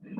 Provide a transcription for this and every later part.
Good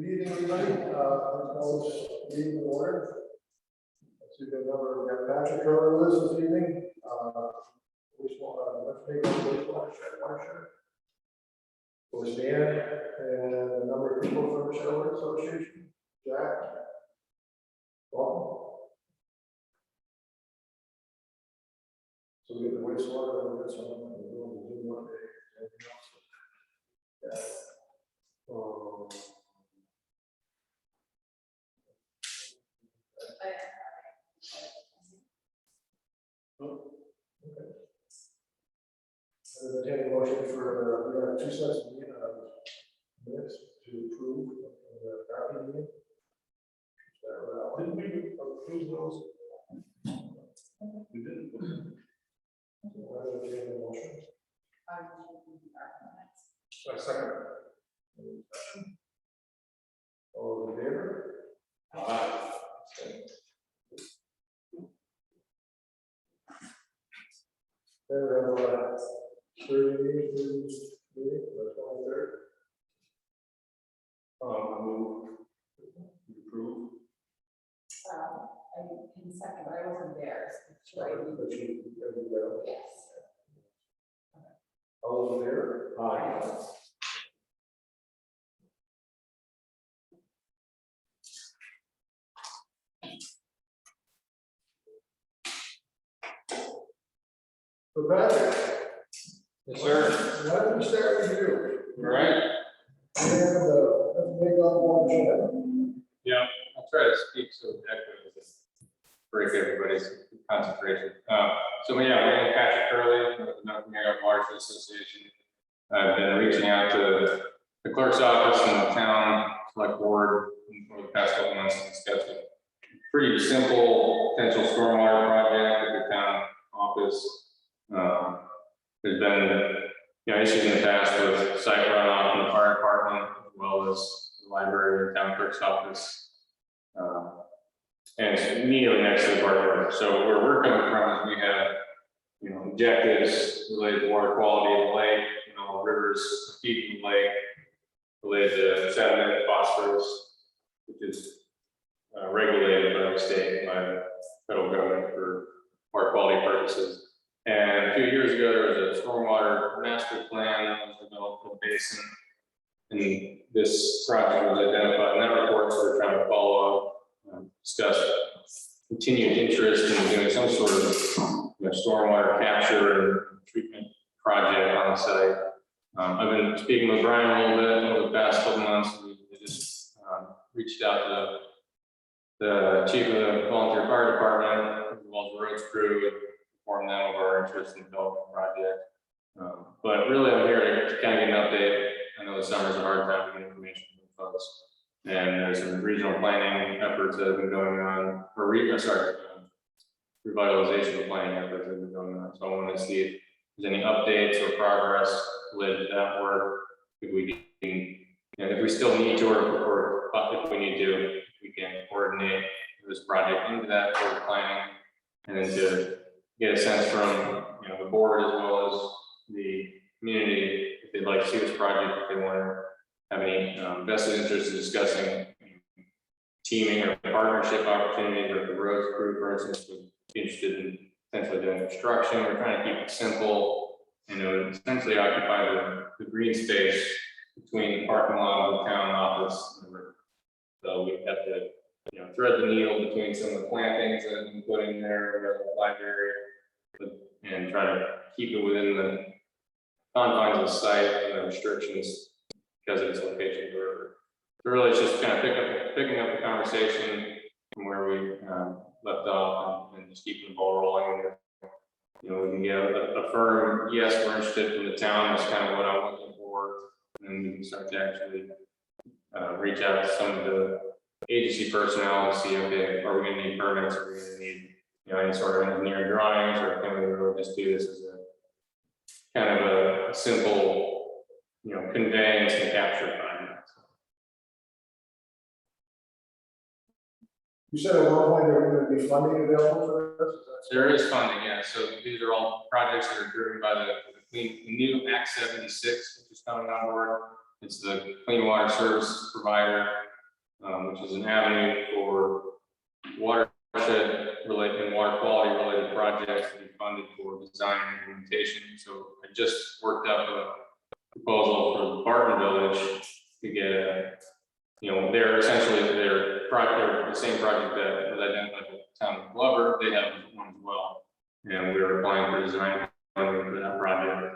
evening, everybody. Meeting in order. Let's see, we have Patrick Curley with us this evening. Let's make a watershed. Was Dan and a number of people from the Shellwood Association. Jack. Welcome. So we have the wastewater and this one. Anything else? Yeah. Okay. Entertaining motion for we have 2 sets of minutes to approve the property meeting. Didn't we approve those? We didn't. Entertaining motion. Second. All in favor? Aye. Then we have 30 meetings, the 23rd. Move. Approve. I can second, but I wasn't there. But you, Yes. all those in favor? Aye. So Patrick. Yes, sir. Why don't we start with you? All right. And let's make up one show. Yeah, I'll try to speak so echoes and break everybody's concentration. So yeah, my name is Patrick Curley with the North American Watershed Association. I've been reaching out to the clerk's office and the town select board for the past couple months to discuss a pretty simple potential stormwater project at the town office. There's been issues in the past with site runoff in the fire department, as well as the library and town clerk's office. And it's immediately next to the park. So where we're coming from is we have, objectives related to water quality of the lake, rivers feeding the lake, related to sediment and phosphorus, which is regulated by the state, by the federal government for water quality purposes. And a few years ago, there was a stormwater master plan that was developed for the basin. And this project was identified in that report, so we're trying to follow up, discuss continued interest in doing some sort of stormwater capture and treatment project on the site. I've been speaking with Brian a little bit over the past couple months. We just reached out to the chief of the volunteer fire department, as well as the roads crew, and inform them of our interest in developing the project. But really, I'm here to kind of get an update. I know the summer's a hard time to get information from folks, and there's some regional planning efforts that have been going on, or revitalization planning efforts that have been going on. So I want to see if there's any updates or progress related to that work. If we can, and if we still need to, or if we need to, we can coordinate this project into that sort of planning, and then to get a sense from the board as well as the community if they'd like to see this project, if they want to have any vested interest in discussing teaming or partnership opportunities, or the roads crew, for instance, would be interested in potentially doing construction. We're trying to keep it simple and it would essentially occupy the green space between the parking lot and the town office. So we have to thread the needle between some of the plantings that have been put in there, the library, and try to keep it within the confines of the site and the restrictions because of its location. So really, it's just kind of picking up the conversation from where we left off, and just keeping the ball rolling with a firm, yes, we're interested from the town, that's kind of what I'm looking for. And we can start to actually reach out to some of the agency personnel to see, okay, are we gonna need permits, are we gonna need, any sort of engineering drawings, or can we really just do this as a kind of a simple, conveyance and capture project. You said at one point there were going to be funding available for this? There is funding, yeah. So these are all projects that are driven by the new Act 76, which is coming on board. It's the Clean Water Service Provider, which is an avenue for watershed related and water quality related projects to be funded for design and implementation. So I just worked up a proposal for Barton Village to get they're essentially the same project that was identified with the town of Glover. They have one as well, and we're applying for design funding for that project.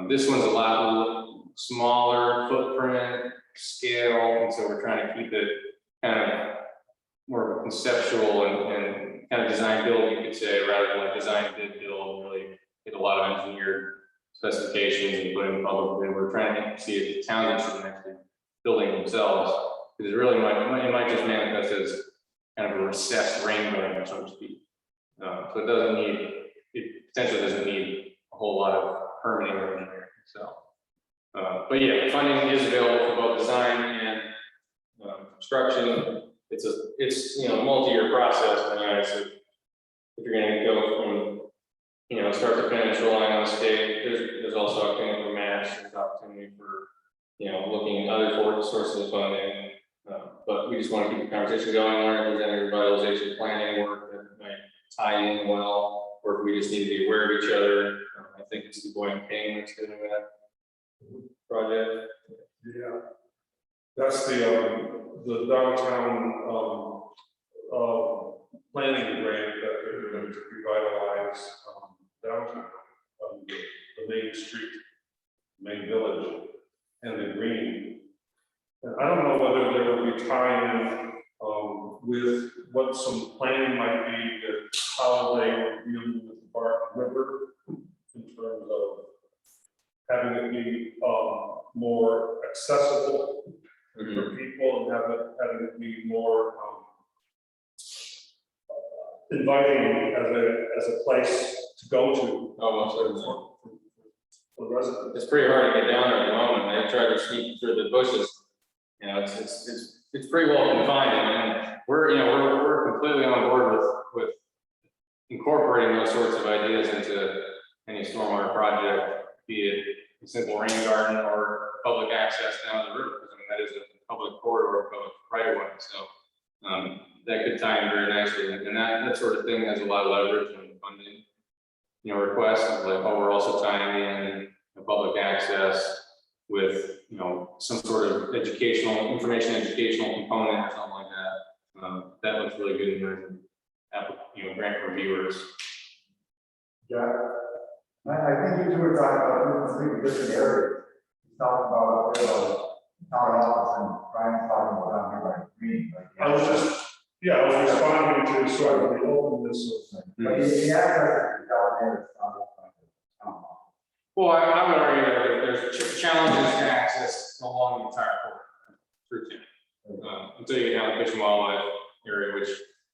This one's a lot smaller footprint scale, and so we're trying to keep it kind of more of a conceptual and kind of design build, you could say, rather than like design bid build, really get a lot of engineered specifications and put in public bid. We're trying to see if the towns should actually building themselves, because it really might just manifest as kind of a recessed rain garden, so to speak. So it potentially doesn't need a whole lot of permitting or engineering. So, but yeah, funding is available for both design and construction. It's a multi-year process. So if you're going to go from start to finish relying on the state, there's also opportunity for match. There's opportunity for looking at other sources of funding. But we just want to keep the conversation going, learn if there's any revitalization planning work that might tie in well, or if we just need to be aware of each other. I think it's the Boy and King that's doing that project. Yeah, that's the downtown planning grant that they're going to revitalize downtown, the main street, main village, and the green. And I don't know whether there will be tying with what some planning might be that how they are dealing with the Barton River in terms of having it be more accessible for people and having it be more inviting as a place to go to. Almost For residents. it's pretty hard to get down there at the moment. They try to sneak through the bushes. It's pretty well confined, and we're completely on board with incorporating those sorts of ideas into any stormwater project, be it a simple rain garden or public access down the river. Because that is a public corridor, public right of way. So that could tie in very nicely, and that sort of thing has a lot of leverage when funding requests, like, oh, we're also tying in the public access with some sort of educational component or something like that. That looks really good in your grant reviewers. Yeah. I think you two were talking about completely different areas. He's talking about town office, and Brian's talking about down here by green. I was responding to sort of the openness of. But the access is down there, it's not like the town office. Well, I would argue that there's challenges to access along the entire corridor through town, until you get down to Fish and Wildlife area, which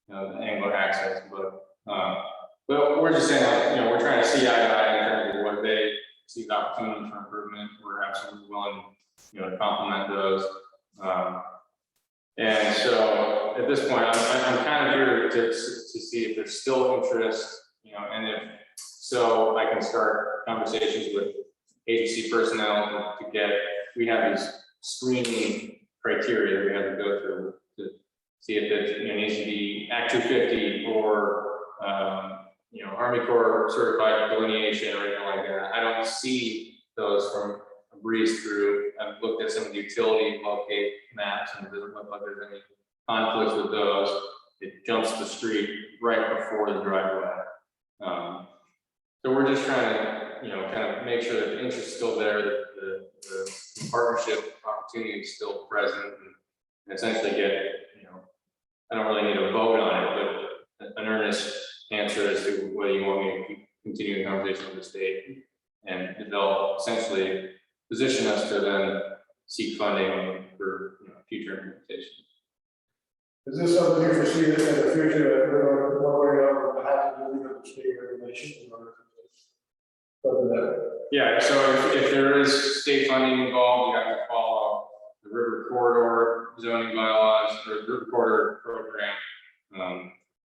the angler access. But we're just saying, like, we're trying to see eye to eye in terms of what they see the opportunity for improvement. We're absolutely willing, to complement those. And so at this point, I'm kind of here to see if there's still interest, and if so, I can start conversations with agency personnel to get. We have these screening criteria we have to go through to see if it needs to be Act 250 or Army Corps certified delineation or anything like that. I don't see those from a breeze through. I've looked at some of the utility locate maps, and it doesn't look like there's any conflicts with those. It jumps the street right before the driveway. So we're just trying to, kind of make sure that the interest is still there, that the partnership opportunity is still present, and essentially get, I don't really need a vote on it, but an earnest answer as to whether you want me to keep continue the conversation with the state and develop, essentially position us to then seek funding for future implementation. Is this something you foresee that in the future that we're going to have to do with the state regulation in order to cover that? Yeah, so if there is state funding involved, you have to follow the river corridor zoning bylaws or the river corridor program.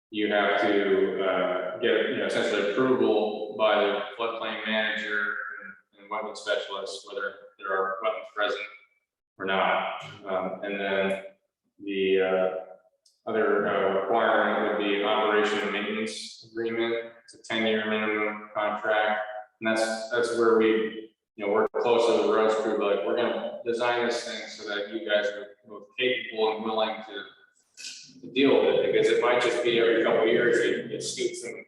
You have to get essentially approval by the floodplain manager and wetland specialist, whether there are wetlands present or not. And then the other requirement would be operation and maintenance agreement. It's a 10-year minimum contract, and that's where we work closely with the roads crew. Like, we're going to design this thing so that you guys are both capable and willing to deal with it, because it might just be every couple of years you scoop some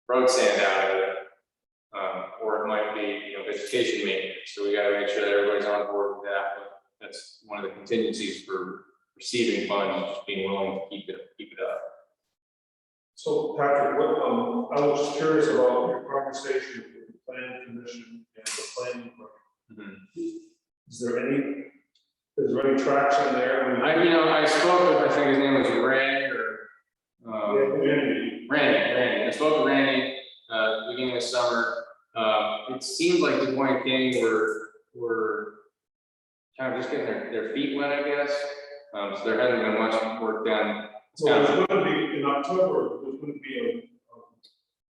road sand out of it, or it might be vegetation maintenance. So we got to make sure that everybody's on board with that. But that's one of the contingencies for receiving funds, just being willing to keep it up. So Patrick, what, I was just curious about your conversation with the planning commission and the planning board. Is there any traction there? I spoke with, I think his name was Ray or Randy. I spoke with Randy beginning of summer. It seemed like the Point King were kind of just getting their feet wet, I guess. So there hasn't been much work done. So there's going to be in October. There's going to be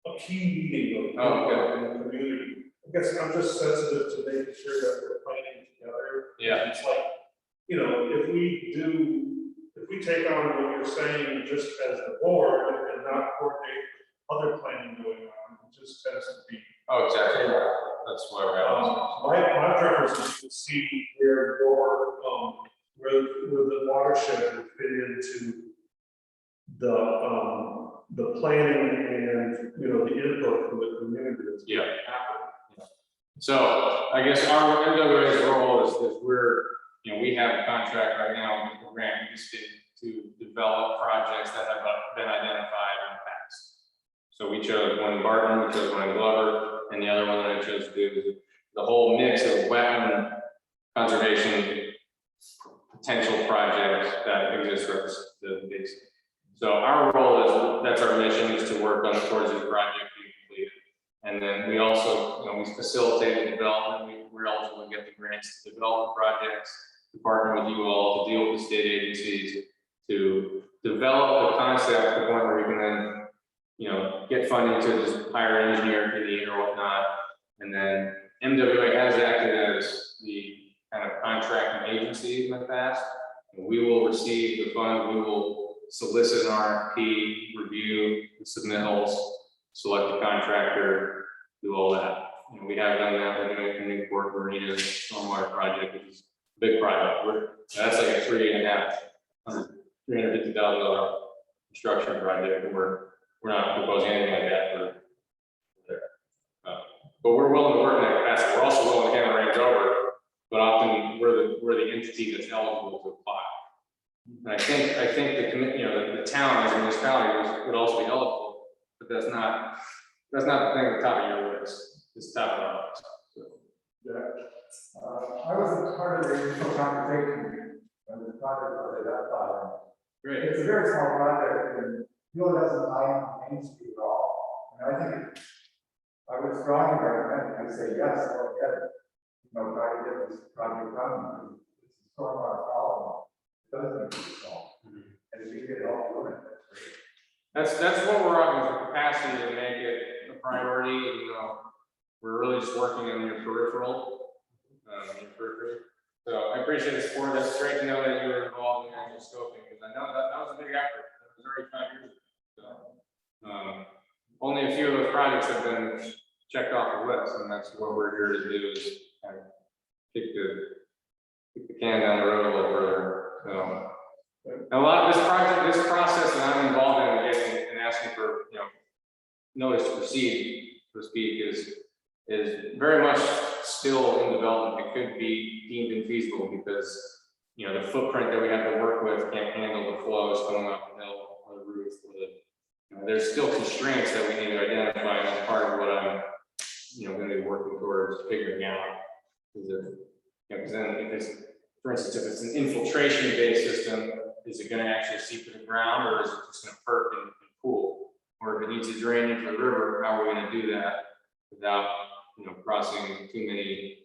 a key meeting of in the community. I guess I'm just sensitive to making sure that we're planning together. Yeah. It's like, if we take on what you're saying just as the board and not coordinate other planning going on, it just tends to be. Oh, exactly. That's why we're having My preference is to see where the watershed would fit into the planning and the input from the community. Yeah. So I guess our MWA's role is we have a contract right now with the grant to develop projects that have been identified in the past. So we chose one in Barton, we chose one in Glover, and the other one that I chose to do is the whole mix of wetland conservation potential projects that exist for the basin. So our role that's our mission, is to work on towards this project being completed. And then we also, we facilitate the development. We're eligible to get the grants to develop projects, to partner with you all, to deal with the state agencies, to develop the concept to the point where we can then, get funding to just hire an engineer for the or whatnot. And then MWA has acted as the kind of contracting agency in the past. And we will receive the fund, we will solicit an RFP, review the submittals, select a contractor, do all that. We have done that. We're doing it in Newport Marina stormwater project, which is a big project. That's like a $350,000 construction project, and we're not proposing anything like that for there. But we're willing to work in that capacity. We're also willing to hand the reins over, but often we're the entity that's eligible to apply. And I think the town as a municipality would also be eligible, but that's not the thing at the top of your list. It's top of our list. I wasn't part of the initial conversation when the project was identified. Great. It's a very small project and really doesn't lie on Main Street at all. And I think I would strongly recommend you say yes, go ahead. Try to get this project done. It's a stormwater problem. It doesn't need to be solved. And if you get it all doing it, that's great. That's what we're on, the capacity to make it a priority. We're really just working on your peripheral. So I appreciate the support. That's great to know that you were involved in actual scoping, because I know that was a big effort. It was already 5 years ago. So, only a few of those projects have been checked off the list, and that's what we're here to do, is kind of kick the can down the road a little further. So, and a lot of this process that I'm involved in, getting and asking for notice to proceed, so to speak, is very much still in development. It could be deemed infeasible because the footprint that we have to work with can't handle the flows coming off the hill or the roof, or there's still constraints that we need to identify as part part of what I'm, going to be working towards figuring out. Is it, because then if it's, for instance, if it's an infiltration-based system, is it going to actually seep to the ground, or is it just going to perk and pool? Or if it needs to drain into the river, how are we going to do that without, crossing too many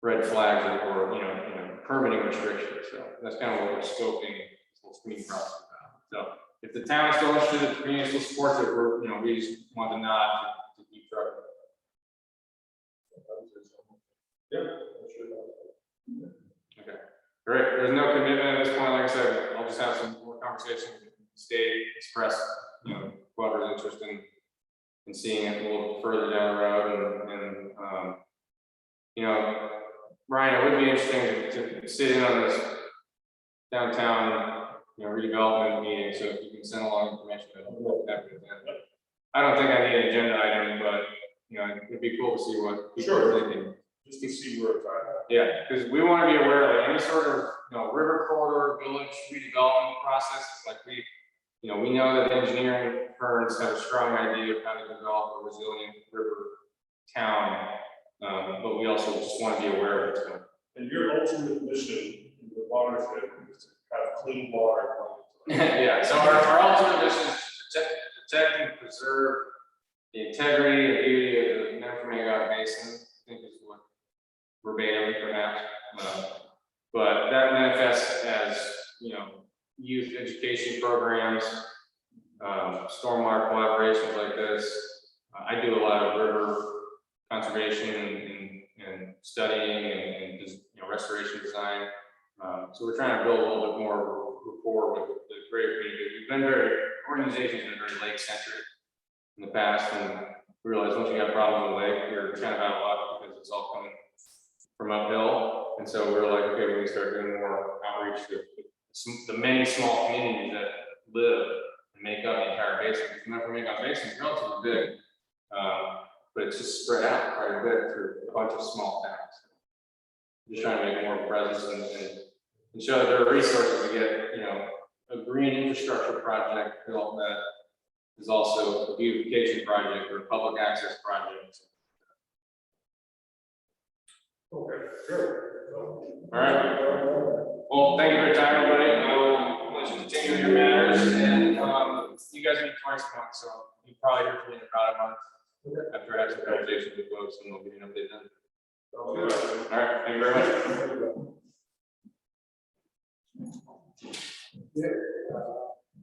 red flags or permitting restrictions? So that's kind of what we're scoping this whole screening process about. So if the town is still interested, if the community still supports it, we're, we just want to nod to keep trucking. Yeah. Okay, great. There's no commitment at this point. Like I said, I'll just have some more conversation, express, whoever's interested in seeing it a little further down the road. And Ryan, it would be interesting to sit in on this downtown, redevelopment meeting. So if you can send along information, I don't think I need an agenda item, but it'd be cool to see what people are thinking. Just to see where it's at. Yeah, because we want to be aware of any sort of river corridor, village redevelopment processes. Like we know that engineering firms have a strong idea of how to develop a resilient river town, but we also just want to be aware of it. And your ultimate mission in the watershed is to have clean water. Yeah, so our ultimate mission is to protect and preserve the integrity and beauty of the Never Basin. I think is what verbatim perhaps, but that manifests as youth education programs, stormwater collaborations like this. I do a lot of river conservation and studying and restoration design. So we're trying to build a little bit more rapport with the greater community. Organizations have been very lake centric in the past, and we realize once you got problems with the lake, you're kind of out of luck because it's all coming from uphill. And so we're like, okay, we start doing more outreach to the many small communities that live and make up the entire basin. Because the Never Basin is relatively big, but it's just spread out quite a bit through a bunch of small towns. Just trying to make more presence and show that there are resources to get, a green infrastructure project built that is also a beautification project or a public access project. Okay, good. All right. Well, thank you for your time, everybody. I will let you continue with your matters, and you guys meet twice a month, so you probably hear from me in about a month after I have some conversations with folks, and we'll give you an update then. All right, thank you very much. Yeah.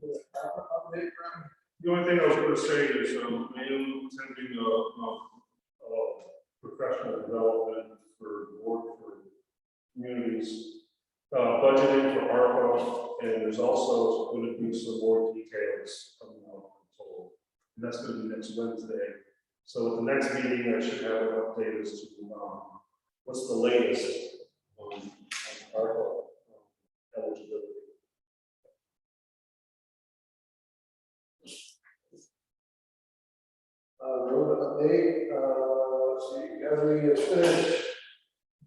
Update from The only thing I was going to say is I am attending a professional development for work for communities, budgeting for ARPA, and there's also going to be some more details coming out, I'm told. And that's going to be next Wednesday. So at the next meeting, I should have an update as to what's the latest on ARPA eligibility. road update, let's see, every is finished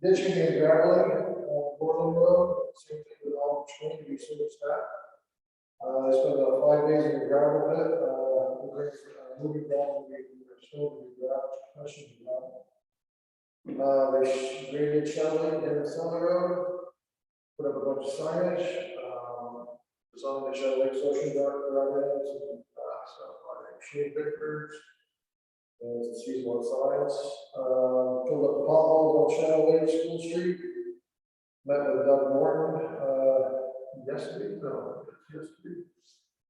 ditching and graveling on Portland Road, same thing with all train, we should start. I spent about 5 days in the gravel pit, moving down the snow, the gravel, crushing the gravel. They graded shoveling in the Summit Road, put up a bunch of signage, designed the shoveling social guardrails and stuff like shade breakers. And it's seasonal signs. Filled up the potholes on Shadow Lake School Street. Met with Doug Morton yesterday.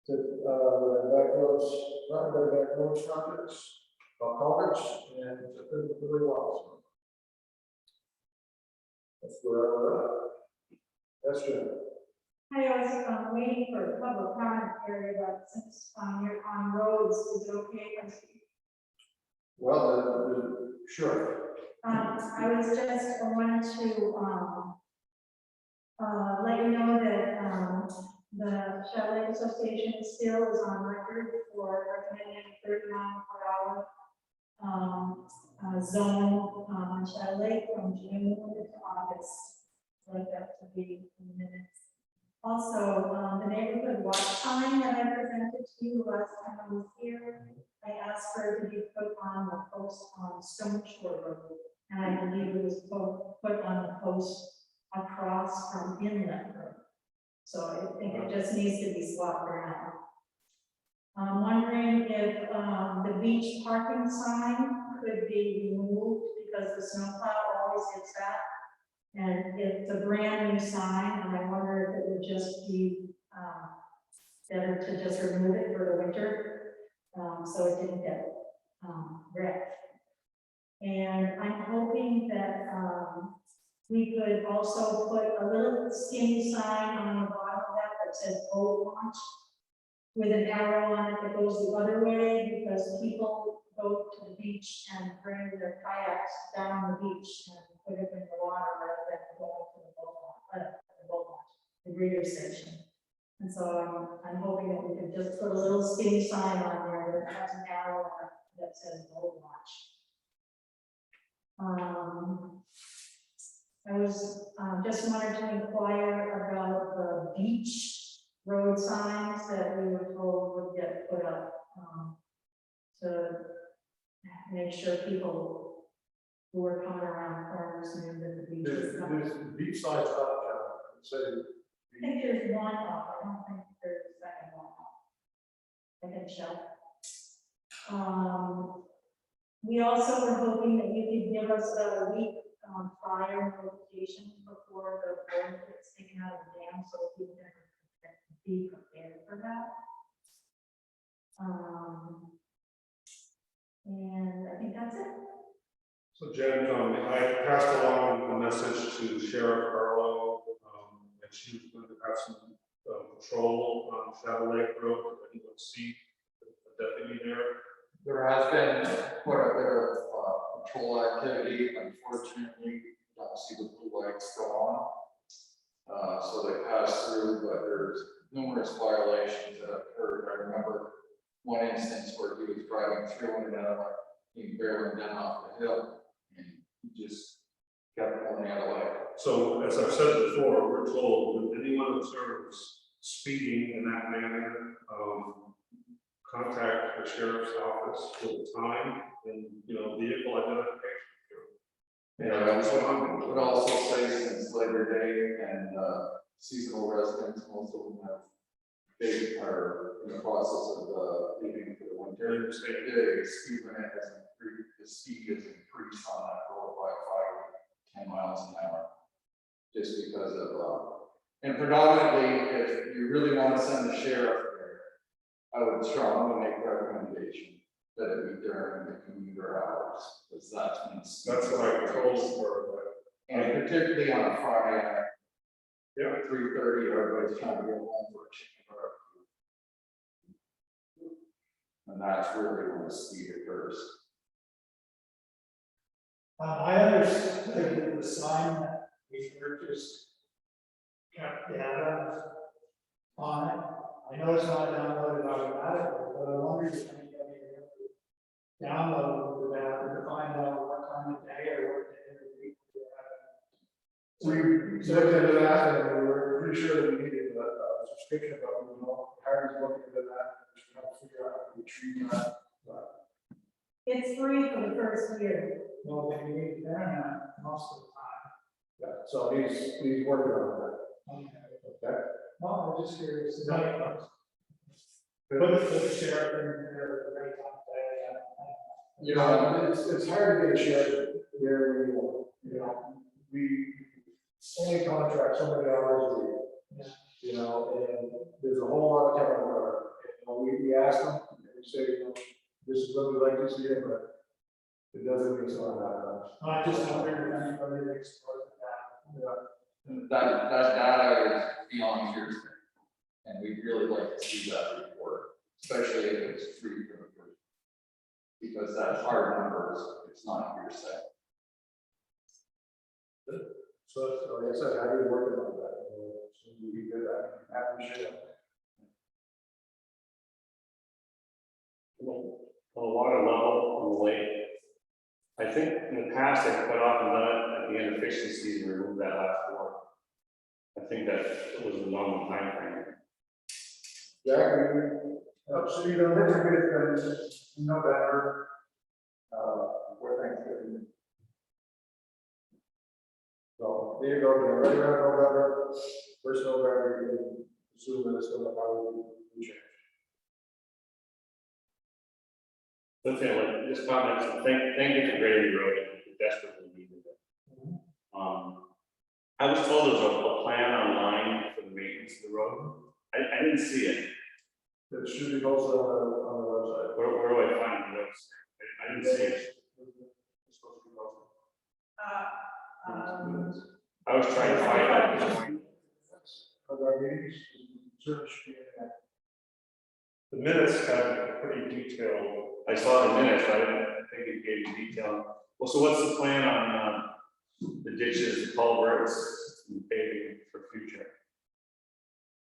To back roads, not going back roads projects, culverts, and it's been really well. So that's where I was at. That's good. I was waiting for a public comment area, but since you're on roads, is it okay if I speak? Well, sure. I was just wanted to let you know that the Shadow Lake Association still is on record for recommending 30 miles per hour zone on Shadow Lake from June to August. I'd like that to be in minutes. Also, the neighborhood watch time that I presented to you last time I was here, I asked for it to be put on the post on Stone Shore Road. And I believe it was put on the post across from Inlet Road. So I think it just needs to be swapped around. I'm wondering if the beach parking sign could be removed because the snowplow always hits that. And it's a brand new sign, and I wonder if it would just be better to just remove it for the winter, so it didn't get wrecked. And I'm hoping that we could also put a little skinny sign on the bottom of that says boat launch with an arrow on it that goes the other way, because people go to the beach and bring their kayaks down the beach and put it in the water rather than going to the boat launch, the greeter station. And so I'm hoping that we could just put a little skinny sign on there that has an arrow on it that says boat launch. I was just wanted to inquire about the beach road signs that we were told would get put up to make sure people who are coming around corners near the beach. There's beach signs up, say, I think there's one up. I don't think there's a second one up. I can check. We also were hoping that you could give us a week prior notification before the board gets taken out of the dam, so people can be prepared for that. And I think that's it. So Jen, I passed along a message to Sheriff Carlo, and she was going to have some patrol on Shadow Lake Road. Anyone see a deputy there? There has been quite a bit of patrol activity. Unfortunately, don't see the blue lights go on. So they pass through, but there's numerous violations that have occurred. I remember one instance where he was driving through and he barreling down off the hill, and he just kept going the other way. So as I've said before, we're told that anyone observes speeding in that manner, contact the sheriff's office for the time and, vehicle identification. Yeah, I would also say since Labor Day and seasonal residents, most of them are in the process of leaving for the winter. The speed limit has increased, the speed has increased on that road by 5 to 10 miles an hour. Just because of, and predominantly, if you really want to send the sheriff there, I would strongly make a recommendation that it be during the commuter hours, because that's when it's. That's what I told her. And particularly on a Friday night. Yeah. 3:30, everybody's trying to get home for a chicken barbecue. And that's really when the speed occurs. I understood that the sign that we purchased kept data on it. I know it's not downloaded automatically, but I wondered if anybody ever downloaded the data to find out what time of day or what day of the week we looked into that and we were pretty sure that we needed a subscription, but we Harry's looking into that, just trying to figure out how to retrieve that. It's free for the first year. well, they need internet most of the time. Yeah, so he's working on that. Okay. Well, I'm just curious. Put the sheriff in there at the right time of day. It's hard to get a sheriff where we want, we only contract so many hours a week. Yeah. And there's a whole lot of time work. We ask them, and we say, this is what we'd like to see, but it doesn't mean so that I just wondered if anybody explored that. That data is beyond hearsay. And we'd really like to see that report, especially if it's free for the group. Because that's hard numbers, it's not hearsay. So, like I said, how are you working on that? So we did that, I appreciate it. On the water level on the lake, I think in the past they cut off and done it at the end of fishing season, remove that last one. I think that was the normal time frame. Jack, so, we're good, November, there you go, right around November, first November, you can assume that it's gonna probably be changed. Okay, well, just comments, thank you for grading the road, it desperately needed it. I was told there was a plan online for the maintenance of the road, I didn't see it, It should be posted on the website. where do I find the notes? I didn't see it. It's supposed to be posted. I was trying to find that. For our meetings, certainly should be in there. The minutes have a pretty detailed. I saw the minutes, but I didn't think it gave you detail. Well, so what's the plan on, the ditches, the culverts, and paving for future?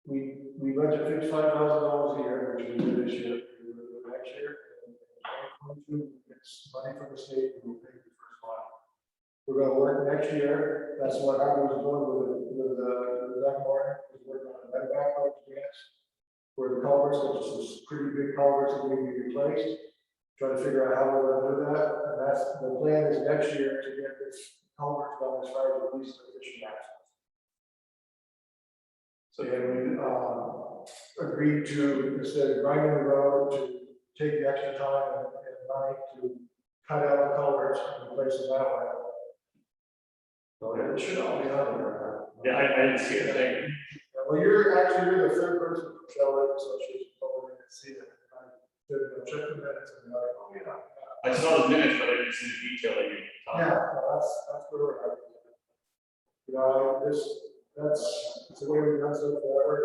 We budget $55,000 a year, which we did this year, we will do next year. And in 2022, it's money from the state, we will pay the first line. We're gonna work next year, that's what Harvey was doing with that morning, was working on that backhoe grants. For the culverts, which is some pretty big culverts that need to be replaced, trying to figure out how we're gonna do that, and that's, the plan is next year to get this culvert done as far as the least efficient access. So, yeah, we, agreed to, instead of grinding the road, to take the extra time and money to cut out the culverts and replace them that way. So it should all be on there. Yeah, I didn't see it, thank you. Well, you're the third person from Shell Lake Association, over and see it. Check the minutes and like, oh, yeah. I saw the minutes, but I didn't see the detail that you talked Yeah, about. no, that's where we're at. You know, that's the way we've done so forever.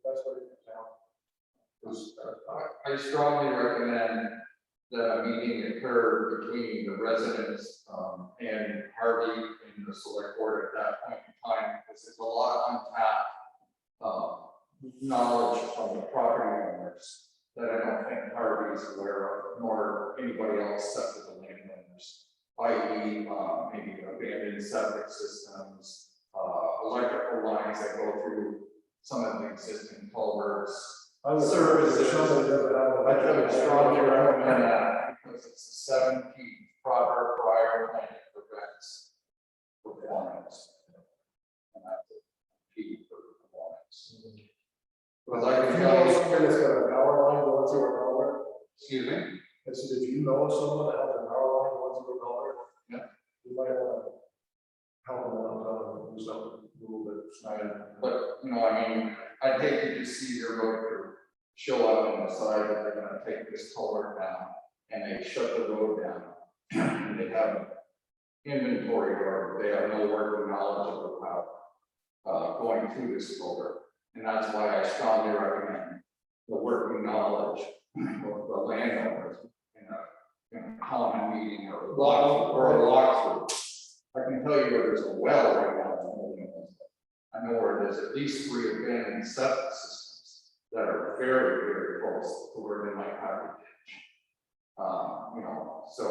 That's what it is now. I strongly recommend that a meeting occur between the residents and Harvey and the select board at that point in time, because there's a lot of untapped knowledge from the property owners that I don't think Harvey's aware of, nor anybody else except for the landowners, i.e. Maybe abandoned septic systems, electrical lines that go through some of the existing culverts. I would Services. I would strongly recommend that because it's a 7 feet proper prior plan for prevents performance. And that's a key for performance. But like If I you tell know you, somebody that's got a power line going through a culvert, excuse me, I said, if you know someone that has a power line going through a culvert, Yeah. you might want to help them out, do something a little bit. but you know, I mean, I'd hate to just see your road crew show up and decide that they're gonna take this culvert down and they shut the road down. And they have inventory or they have no working knowledge of how going through this culvert. And that's why I strongly recommend the working knowledge of the landowners in a common meeting or a walkthrough. I can tell you where there's a well right now. I know where there's at least 3 abandoned septic systems that are very, very close to where they might have a ditch. You know, so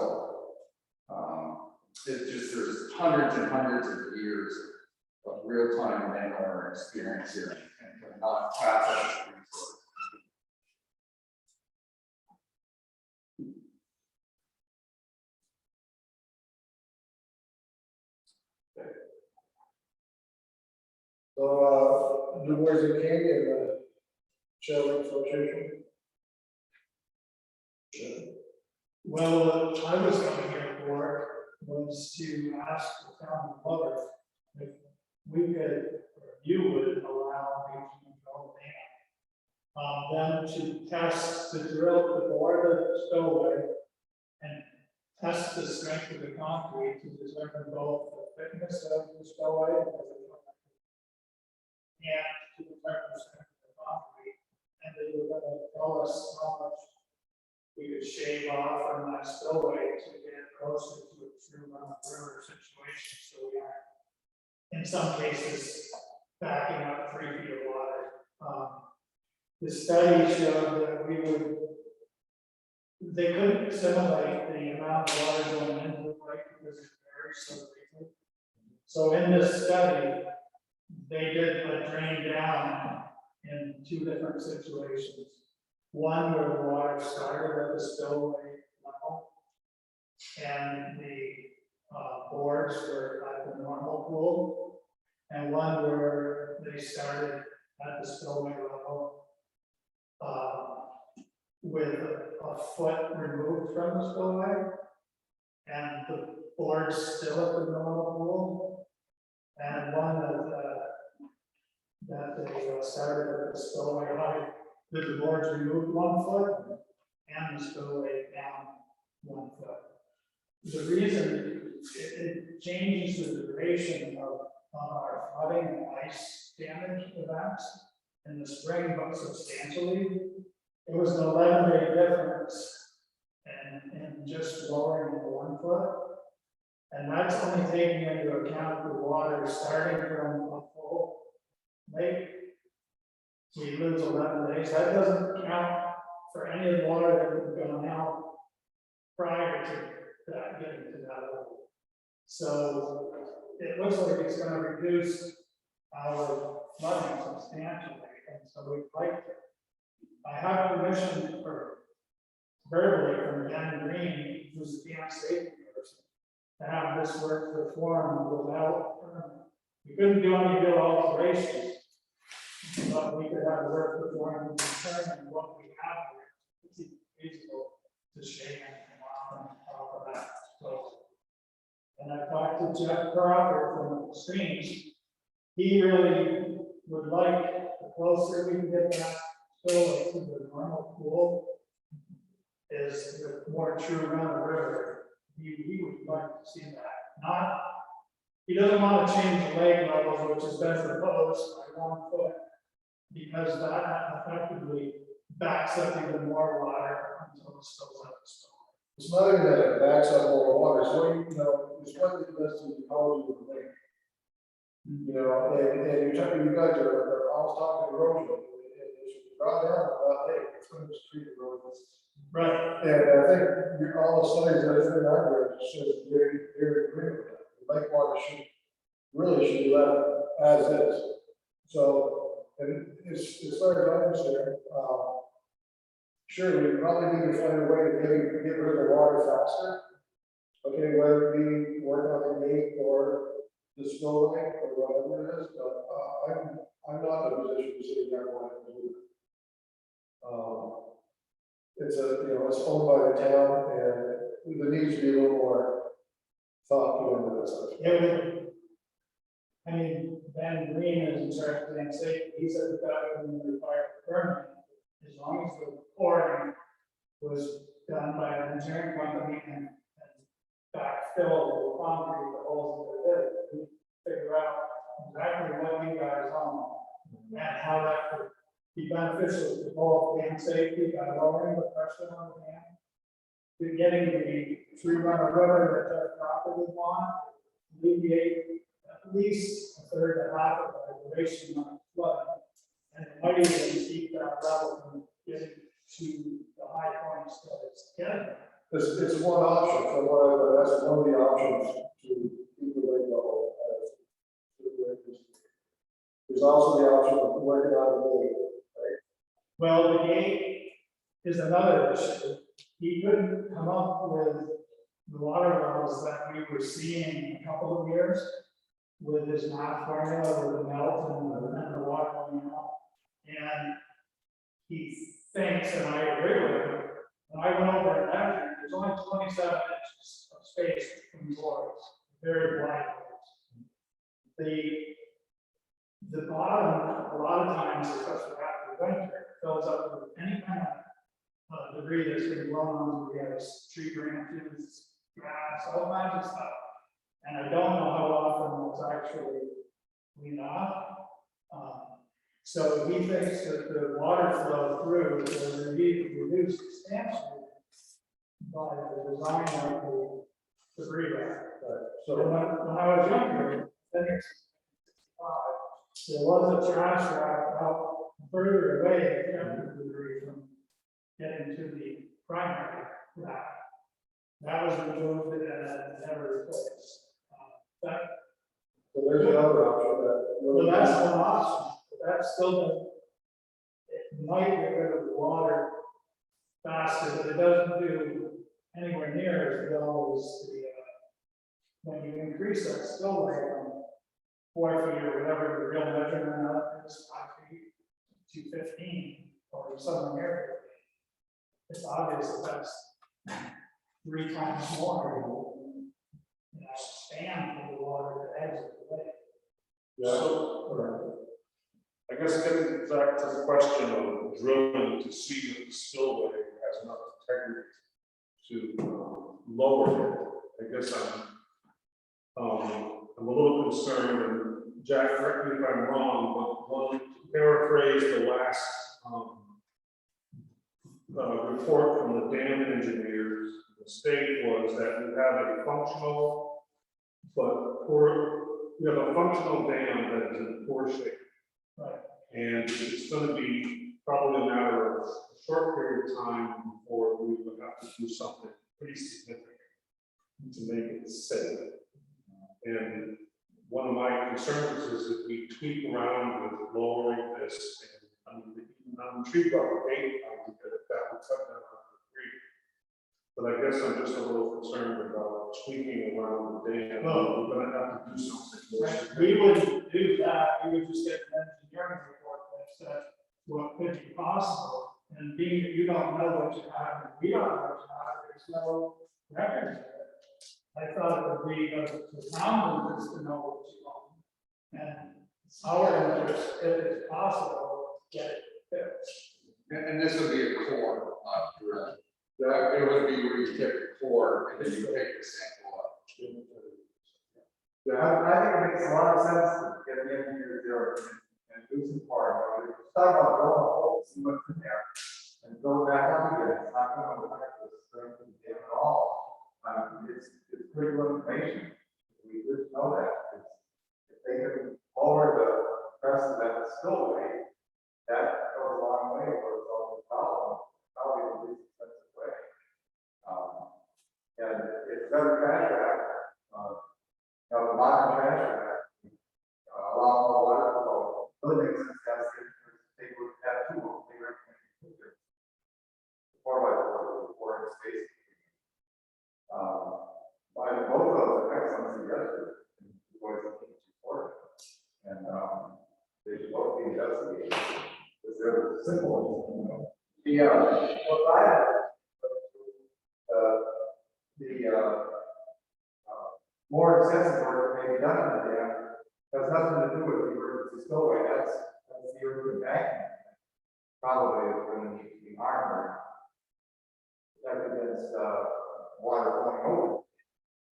it's just, there's hundreds and hundreds of years of real-time landowner experience here and not tap that resource. So, Du Bois and King and the Shell Lake Association. Well, what I was coming here for was to ask the town of Glover if we could, or you would allow me to go them to test the drill, to bore the stowaway and test the strength of the concrete to determine both the thickness of the stowaway and to determine the strength of the concrete. And they were going to tell us how much we could shave off from that spillway to get closer to a true river situation. So we are, in some cases, backing up 3 feet of water. The study showed that they couldn't assimilate the amount of water going into the lake because it varies so greatly. So in this study, they did a drain down in 2 different situations. One where the water started at the spillway level, and the boards were at the normal pool, and one where they started at the spillway level, with a foot removed from the spillway, and the board's still at the normal pool, and one that they started at the spillway height, that the boards removed 1 foot, and the spillway down 1 foot. The reason it changes the duration of our flooding and ice damage events in the spring, but substantially. It was an 11-day difference and just lowering it 1 foot. And that's only taking into account the water starting from a full lake. We lose 11 days. That doesn't count for any of the water that would have gone out prior to that getting to that level. So it looks like it's going to reduce our flooding substantially. And so we'd like to. I have permission for verbally from Dan Green, who's the dam safety person, to have this work performed without permit. We couldn't do any real alterations, but we could have work performed determine what we have here. It's feasible to shake anything off on top of that. So, and I talked to Jeff Crawford from the streams. He really would like, the closer we can get that spillway to the normal pool is with more true run of river. He would like to see that. Not, he doesn't want to change the lake levels, which has been proposed by 1 foot, because that effectively backs up even more water until it spills out the spillway. It's not even that it backs up more water, so it's what the best of the ecology of the lake. And you guys are always talking erosion. Draw down that lake, it's going to just treat erosion. Right. And I think all the studies that have been out there shows very agree with that. The lake water should be left as is. So, and as far as I'm concerned, sure, we probably need to find a way to get rid of the water faster. Okay, whether it be work on the gate or the spillway or whatever it is, but I'm not in a position to say that one to do it. It's owned by the town, and there needs to be a little more thought put into this. I mean, Ben Green is in charge of dam safety. He said that wouldn't require a permit as long as the pouring was done by an engineering company and backfill the concrete, the holes that are there. We figure out exactly what you guys own and how that could be beneficial to both dam safety by lowering the pressure on the dam, to getting the tree run of river that our property want, alleviate at least a third to half of the duration on flood, and it might even keep that level from getting to the high points that it's getting. It's one option for what that's one of the options to keep the lake level. There's also the option of working on the gate, right? Well, the gate is another issue. He couldn't come up with the water levels that we were seeing a couple of years with his math formula with the melt and the water going out. And he thinks, and I agree with him, when I went over and measured, there's only 27 inches of space between boards, very wide boards. The bottom, a lot of times, especially after winter, fills up with any kind of debris that's been blown onto the ice, tree branches, grass, all kinds of stuff. And I don't know how often it's actually cleaned off. So he thinks that the water flow through will be reduced substantially by the design of the debris rack. So when I was younger, there was a trash rack out further away that kept the debris from getting to the primary rack. That was removed and never replaced. So there's another option that. Well, that's one option, but that's still, it might get rid of the water faster, but it doesn't do anywhere near as well as when you increase that spillway from 4 feet or whatever the real measurement of is, 5 feet to 15 or something here, it's obvious that that's 3 times more, span for the water to exit the lake. So, I guess getting back to the question of drilling to see if the spillway has enough integrity to lower it, I guess I'm a little concerned, and Jack, correct me if I'm wrong, but one, to paraphrase the last report from the dam engineers, the state was that we have a functional, but poor, we have a functional dam that is in poor shape. Right. And it's going to be probably a matter of a short period of time before we would have to do something pretty significant to make it safe. And one of my concerns is if we tweak around with lowering this, and I'm intrigued about the gate idea, that would cut down on the creek. But I guess I'm just a little concerned about tweaking around the dam. Well, we're going to have to do something. Right, we wouldn't do that, we would just get an engineering report that said what could be possible. And being that you don't know what you have, and we don't know what you have, there's no record of it. I thought it would be of the town interest to know what you want. And it's our interest, if it's possible, to get it fixed. And this would be a core, not direct. It would be where you take the core and then you take the sample up. Yeah, I think it makes a lot of sense to get the engineer there and do some part. Start about drilling a hole, see what's in there, and go back up again. It's not going to affect the strength of the dam at all. It's critical information. We just know that. If they can lower the crest of that spillway, that goes a long way towards solving the problem, probably the least expensive way. And it's better trash back. Now, the modern trash back, allow more water flow. Really makes sense to ask if they would have two of them. They recommend 4x4 space. By both of those are excellent suggestions. Boys looking to support it. And they should both be investigated. Because they're simple. What I have, more extensive work may be done in the dam. Has nothing to do with the emergency spillway. That's the urban banking. Probably is going to need to be armored. Protect against water going over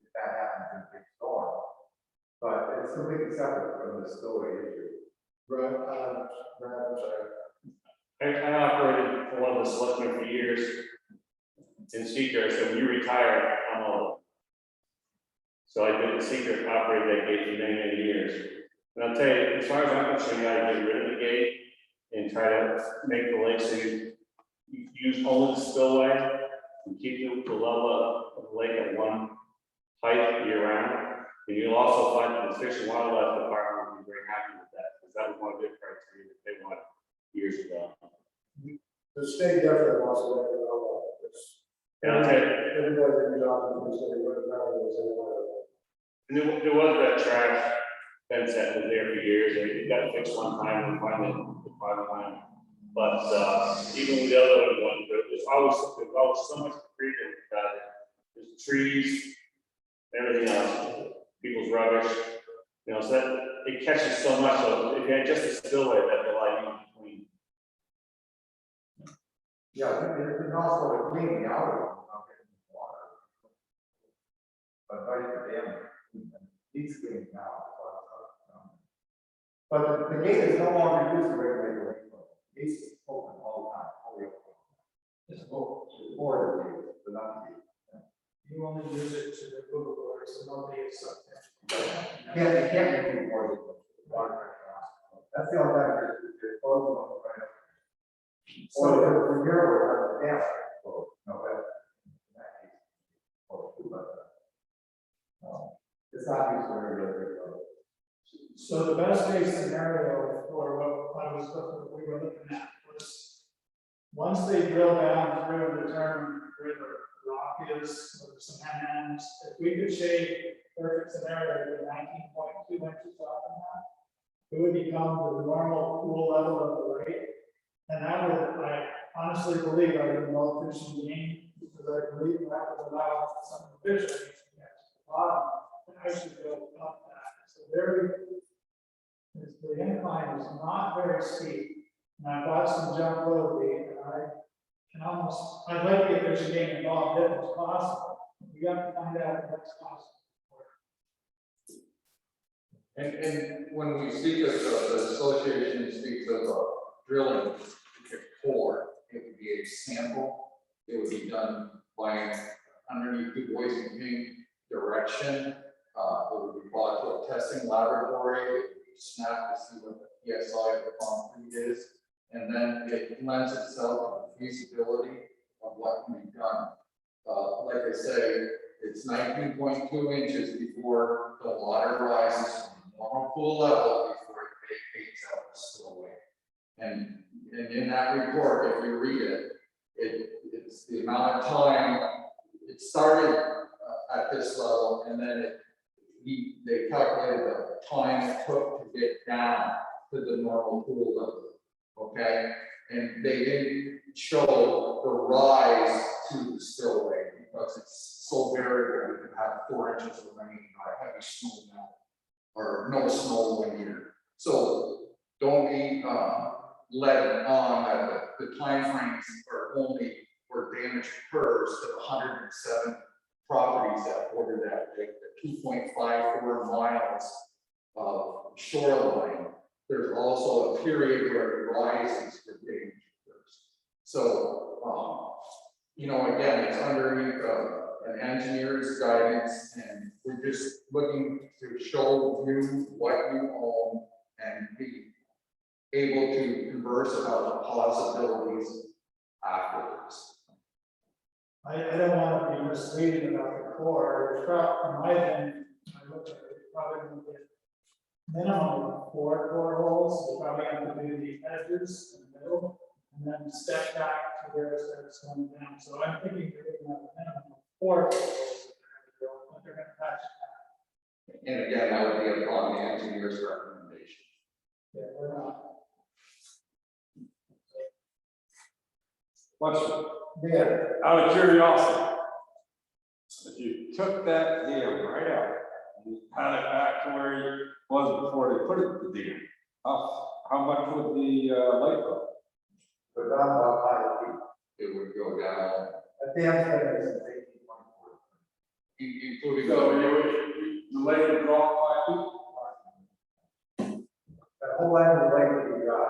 if that happens in a big storm. But it's completely separate from the spillway issue. Right. I operated for one of the selectmen for years in Seeker, so when you retire, I'm over. So I did the Seeker, operated that gate for many, many years. And I'll tell you, as far as I'm concerned, you gotta get rid of the gate and try to make the lake so you use only the spillway and keep the level of the lake at one height year round. And you'll also find that the Fish and Wildlife Department will be very happy with that, because that was one of their criteria that they wanted years ago. The state definitely wants to let you know that. And I'll tell you, Everybody's in the job, and there was that trash fence that was there for years, and it got fixed one time and finally line. But even with the other one, there's always so much freedom about it. There's trees, everything else, people's rubbish, so that it catches so much. So if you had just a spillway, that'd be a lot easier to clean. yeah, there's also the cleaning out of water. But the dam needs cleaning now. But the gate is no longer used to regulate the rainflow. The gate is open all the time, fully open. It's open, or the gate, but not the gate. You only use it to remove the water, so nobody is subject. You can't make it more than water pressure off. That's the only time it's closed on the right. So from here, we're on the dam. No, in that case, but it's not used for regular. So the best case scenario for what we were looking at was, once they drill down through and determine where the rock is, or some ends, if we could shave perfect scenario, the 19.2 inches off of that, it would become the normal pool level of the lake. And that would, I honestly believe, I would know fish and game, because I believe that would allow some of the fish to get to the bottom, and actually go up that. It's a very, the incline is not very steep. And I've watched some jump lately, and I can almost, I'd like to get fish and game involved if it's possible. We have to find out if that's possible. And when we speak of, the association speaks of drilling a core, it would be a sample. It would be done by underneath the Boys and King direction. It would be brought to a testing laboratory. It would be snapped to see what the PSI of the concrete is. And then it lends itself to the feasibility of what can be done. Like I say, it's 19.2 inches before the water rises from the normal pool level before it vacates out the spillway. And in that report, if you read it, it's the amount of time it started at this level, and then they calculated the time it took to get down to the normal pool level. Okay, and they didn't show the rise to the spillway because it's so variable. We could have 4 inches of rain by heavy snow now, or no snow one year. So don't be led on that the time frames are only where damage occurs to the 107 properties that border that lake, the 2.54 miles of shoreline. There's also a period where it rises for damage occurs. So, you know, again, it's underneath an engineer's guidance, and we're just looking to show you what you own and be able to converse about the possibilities afterwards. I don't want to be misleading about the core. It's probably, in my opinion, I look at it, probably would get minimum of 4 core holes. You probably have to do the edges in the middle, and then step back to where it starts going down. So I'm thinking you're looking at a minimum of 4 core holes that they're going to patch that. And again, that would be upon the engineer's recommendation. Yeah, we're not. Question, Yeah. out of curiosity, if you took that dam right out, and you had it back to where it was before they put it the dam, how much would the lake go? But down about 5 feet. It would go down, At the end, it's 18.4. including So the the lake would drop 5 feet? That whole end of the lake would be dry.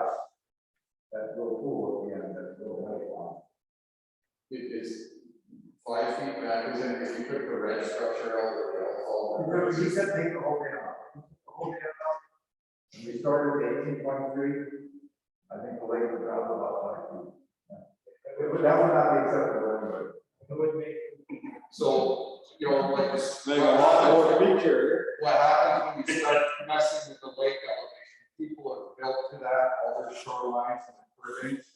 That little pool at the end, that little lake line. it is 5 feet back, isn't it? If you took the red structure out, all Remember, he said take the whole dam out. The whole dam out. And we started at 18.3. I think the lake would drop about 5 feet. That would not be acceptable anyway. It would make. So, you know, like this. Make a lot more beach area. What happens when you start messing with the lake elevation? People have built to that, all their shorelines and curvings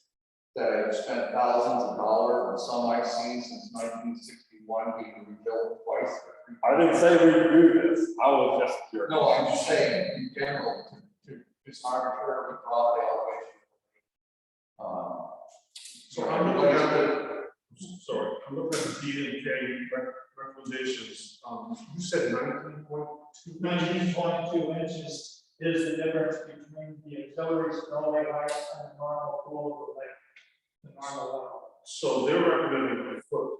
that have spent thousands of dollars, and some I've seen since 1961 being rebuilt twice. I didn't say we would do this, I was just curious. No, I'm just saying in general, to just arbitrarily draw the elevation. So I'm looking at sorry, I'm looking at the DMK recommendations. You said 19.2. 19.2 inches is the difference between the auxiliary spillway height and the normal pool of the lake, the normal level. So they're recommending a foot.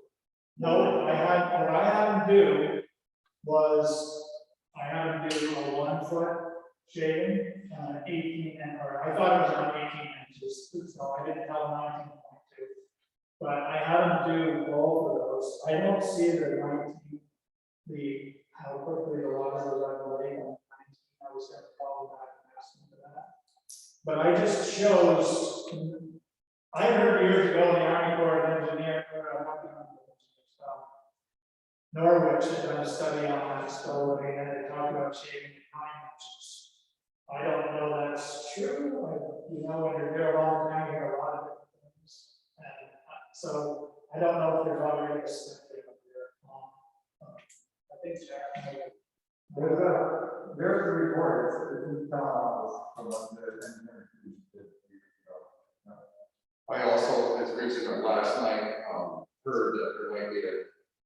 No, what I had them do was, I had them do a 1 foot shading and an 18, or I thought it was around 18 inches, so I didn't tell 19.2. But I had them do both of those. I don't see how quickly the water was on the lake on 19. I was going to call back and ask them for that. But I just chose, I heard years ago the Army Corps of Engineers, Norwich had done a study on that spillway, and they talked about shaving it 9 inches. I don't know that's true. You know, when you're there a long time, you hear a lot of different things. And so I don't know if there's already a study up there. I think Jack There's the report, it's in town, from what the engineer did. I also, as recently last night, heard that there might be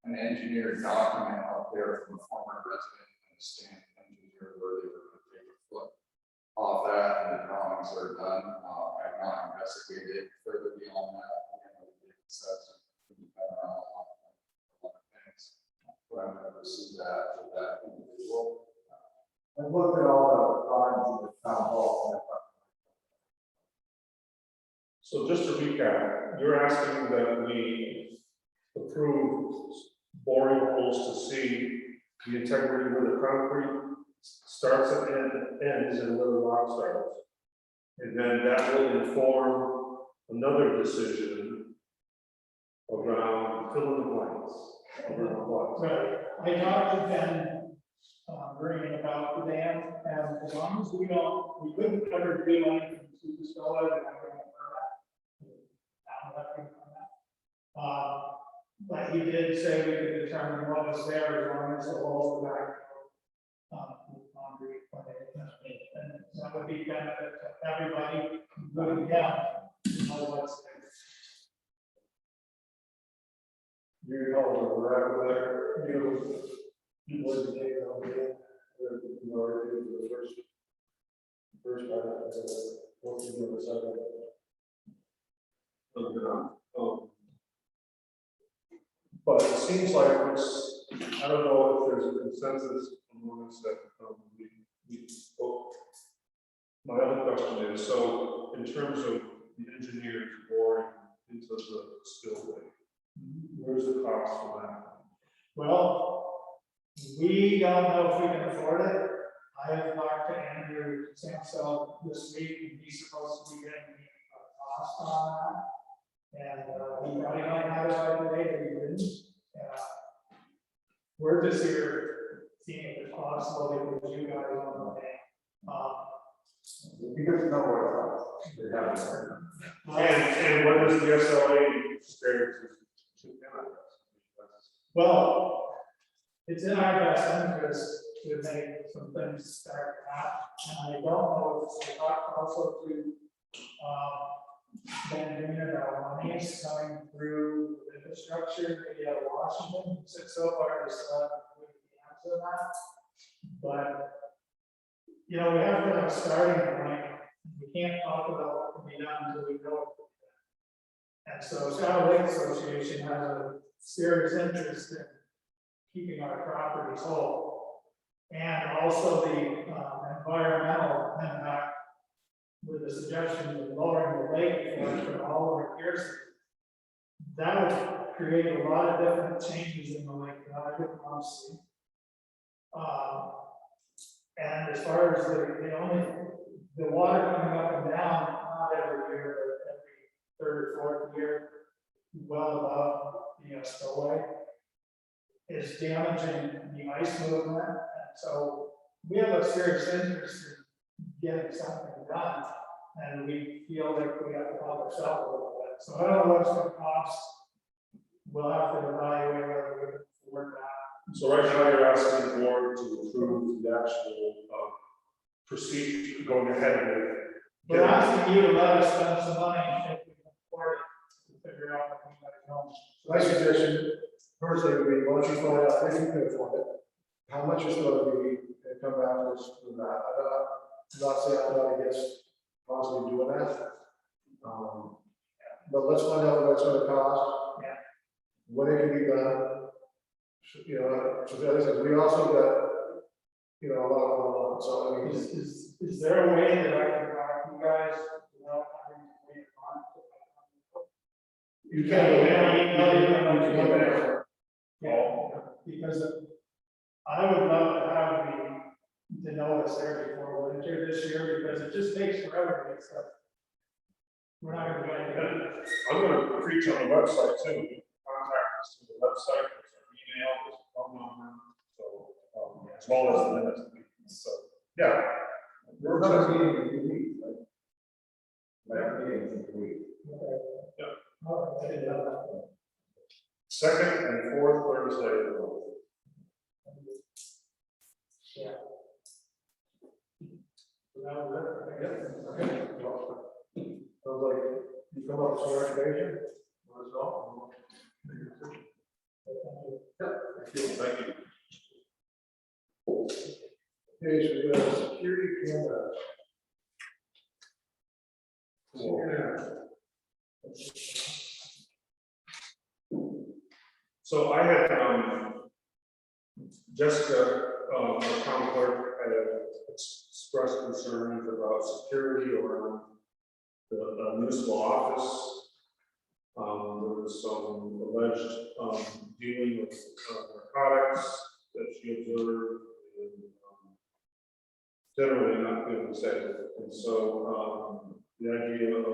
an engineered document out there from a former resident and a stand engineer where they were going to take a foot off that and the drawings are done. I've not investigated further beyond that. It says things, but I'm going to pursue that with that individual. I've looked at all the drawings in the town hall. So just to recap, you're asking that we approve boring holes to see the integrity where the concrete starts and ends and where the rock starts. And then that will inform another decision around fill in the blanks. Around what? Right, I talked to Ben, Green about the dam, and as long as we couldn't ever do anything to the solar, and but he did say we could determine what was there as long as the walls were back. Concrete, and that would be benefit to everybody, including him, to know what's there. You know, we're out there, you would take it over there, you already did the first part, what you do the second. But it seems like it's, I don't know if there's a consensus among us that we spoke. My other question is, so in terms of the engineers boring into the spillway, where's the cost for that? Well, we don't know if we can afford it. I have talked to Andrew Samsel this week, and he's supposed to be getting me a cost on that. And he probably might have it by the day, but he didn't. We're just here seeing if it's possible with you guys on the day. Because you know what they have there. And what is the SLA compared to Well, it's in our best interest to make some things start out. And I don't know if I talked also to Ben Green about money is coming through infrastructure, maybe out of Washington. So far, there's still haven't really the answer to that. But, you know, we have to have a starting point. We can't talk about what can be done until we know what can be done. And so Shadow Lake Association has a serious interest in keeping our properties whole. And also the environmental impact with the suggestion of lowering the lake for all of our peers. That would create a lot of different changes in the lake that I would want to see. And as far as the water coming up and down, not every year, but every third or fourth year, well above the spillway, is damaging the ice movement. And so we have a serious interest in getting something done, and we feel like we have to help ourselves a little bit. So I don't know what's going to cost. We'll have to evaluate whether we can afford that. So right now you're asking the board to approve the actual procedure going ahead with. We're asking you to let us spend some money if we can afford it to figure out what we gotta go. My suggestion, personally, would be, why don't you find out if you can afford it, how much it's going to be, and come back to us with that. I'm not saying I'm not against possibly doing that. But let's find out what it's going to cost. Yeah. When it can be done. You know, so the other thing, we also got, you know, a lot going on, so I mean. Is there a way that I can talk to you guys without having to wait on? You can't. Yeah, because I would love to have to know it's there before winter this year, because it just takes forever to get stuff. We're not gonna do anything. I'm gonna preach on the website too. Contact us to the website, there's our email, there's a phone number, so, as well as the minutes. So, yeah. We're not meeting in 2 weeks, right? That meeting in 2 weeks. Yeah. All right, I didn't know that. Second and fourth Thursday of the month. Yeah, So that was it. Okay. Well, sounds like you come up with some recommendation. Let us know. Yeah, thank you. Thank you. Okay, so we got a security camera. So I had, Jessica, our town clerk, had expressed concerns about security around the municipal office. There was some alleged, dealing with narcotics that she observed, and generally not feeling safe. And so, the idea of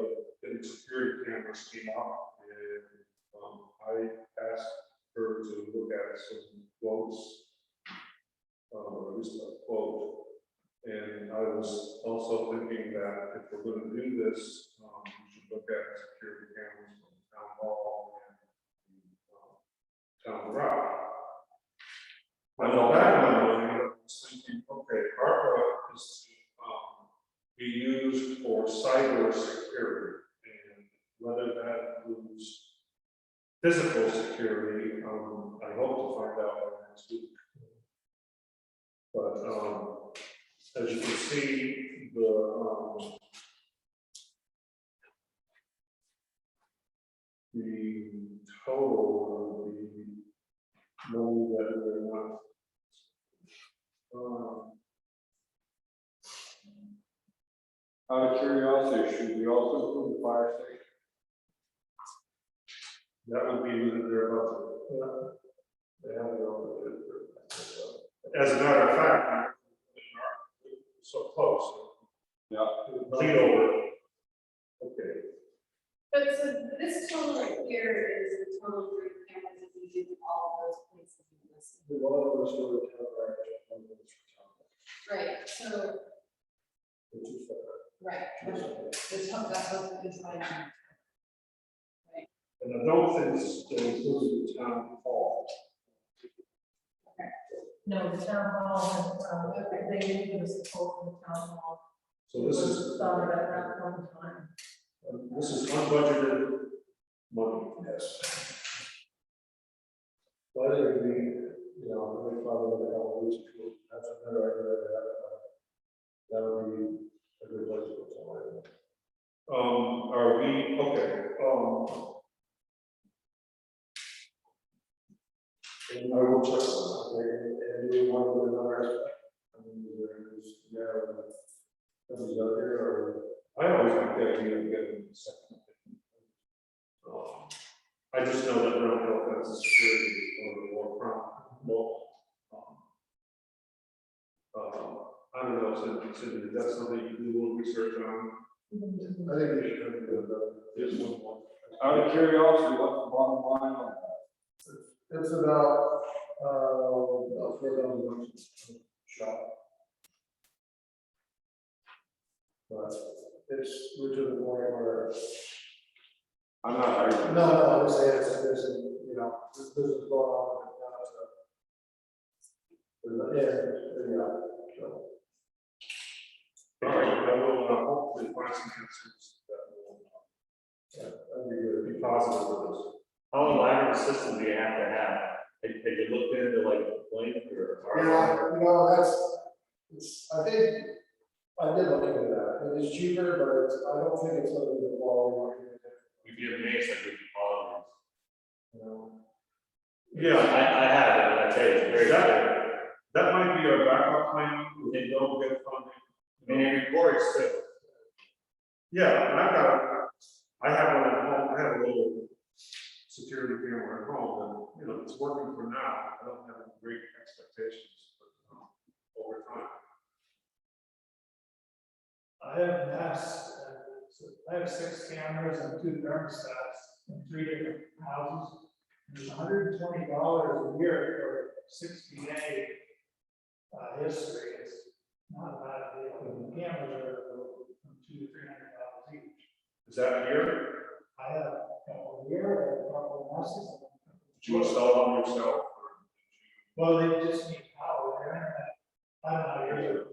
getting security cameras came up, and I asked her to look at some quotes, or at least a quote. And I was also thinking that if we're going to do this, we should look at security cameras from the town hall and town garage. On the back of my mind, I was thinking, okay, ARPA is to be used for cyber security, and whether that includes physical security, I hope to find out by next week. But as you can see, the total of the money that we're not. Out of curiosity, should we also include the fire station? That would be within their budget. They have their own. As a matter of fact, we're so close. Yeah. Lead over. Okay. But so this total right here is the total for cameras that we do all of those places you listed. The one of those for the town garage, one of those for town hall. Right, so, Which is separate. right, this one, that's what is my number. And I don't think they include the town hall. No, the town hall, they need to support from the town hall. So this is, Thought about that one time. this is unbudgeted money. Yes. Well, I think we, you know, we probably look at how we that's a better idea than that. That would be a good place to put somewhere. Are we, okay, And I will check on that, and do one with another aspect. I mean, there's, yeah, this is out there, or. I always like the idea of getting a second opinion. I just know that mental health has a security or the war crime. Well, I don't know, Cindy, that's something you do a little research on. I think we should do this one. Out of curiosity, what's the bottom line on that? It's about $4,000 shop. But it's, we're to the point where. I'm not arguing. No, I would say it's, you know, this business going on. Yeah. So. All right, I will hopefully find some answers that will, Yeah, that'd be good. be positive with this. How elaborate a system do you have to have? Have you looked into like Blink or? Yeah, you know, it's, I think, I did look into that. It is cheaper, but it's, I don't think it's gonna be the quality one. You'd be amazed at the quality. You know? Yeah, I have it, and I tell you, it's very good. that might be our backup plan, if they don't get funding. I mean, it records too. Yeah, and I have one at home, I have a little security camera at home, and, you know, it's working for now, I don't have great expectations, but over time. I have Nest, I have 6 cameras and 2 thermostats in 3 different houses. There's $120 a year for 60-day history. It's not a bad deal. The cameras are from $200 to $300 each. Is that here? I have a couple here, a couple of Nests. Did you install them yourself? Well, they just need power, their internet. I don't know,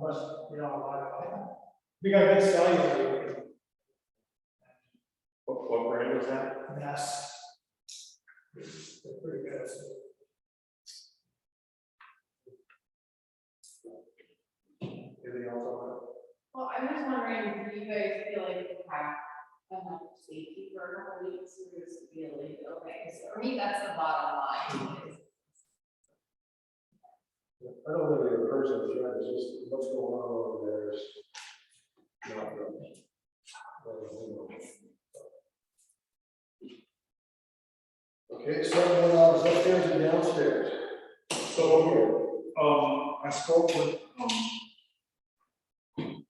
must, you know, we got good cellular. What brand was that? Yes. They're pretty good. Anything else on that? Well, I'm just wondering, do you guys feel like you have enough safety for a couple weeks, or does it feel like, okay, so for me, that's the bottom line. is- I don't think the person is right, it's just what's going on over there is not good. Okay, so upstairs and downstairs. So, I spoke with, the